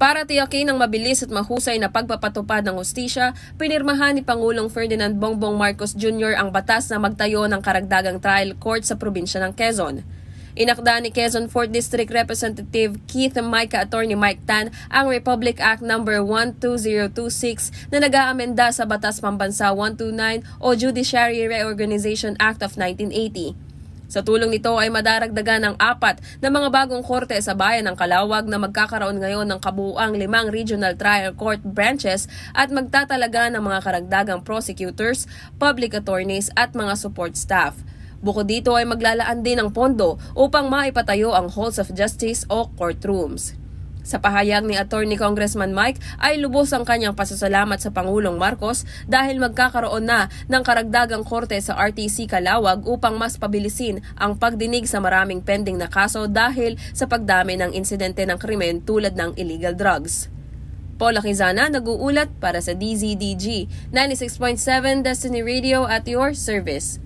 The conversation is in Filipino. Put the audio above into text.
Para tiyakin ang mabilis at mahusay na pagpapatupad ng hustisya, pinirmahan ni Pangulong Ferdinand Bongbong Marcos Jr. ang batas na magtayo ng karagdagang trial court sa probinsya ng Quezon. Inakda ni Quezon 4th District Representative Keith Micah Attorney Mike Tan ang Republic Act No. 12026 na nag-aamenda sa Batas Pambansa 129 o Judiciary Reorganization Act of 1980. Sa tulong nito ay madaragdagan ng 4 na mga bagong korte sa bayan ng Calauag na magkakaroon ngayon ng kabuuang 5 regional trial court branches at magtatalaga ng mga karagdagang prosecutors, public attorneys at mga support staff. Bukod dito ay maglalaan din ng pondo upang maipatayo ang halls of justice o courtrooms. Sa pahayag ni Attorney Congressman Mike ay lubos ang kanyang pasasalamat sa Pangulong Marcos dahil magkakaroon na ng karagdagang korte sa RTC Calauag upang mas pabilisin ang pagdinig sa maraming pending na kaso dahil sa pagdami ng insidente ng krimen tulad ng illegal drugs. Paula Quizana, nag-uulat para sa DZDG 96.7 Destiny Radio at your service.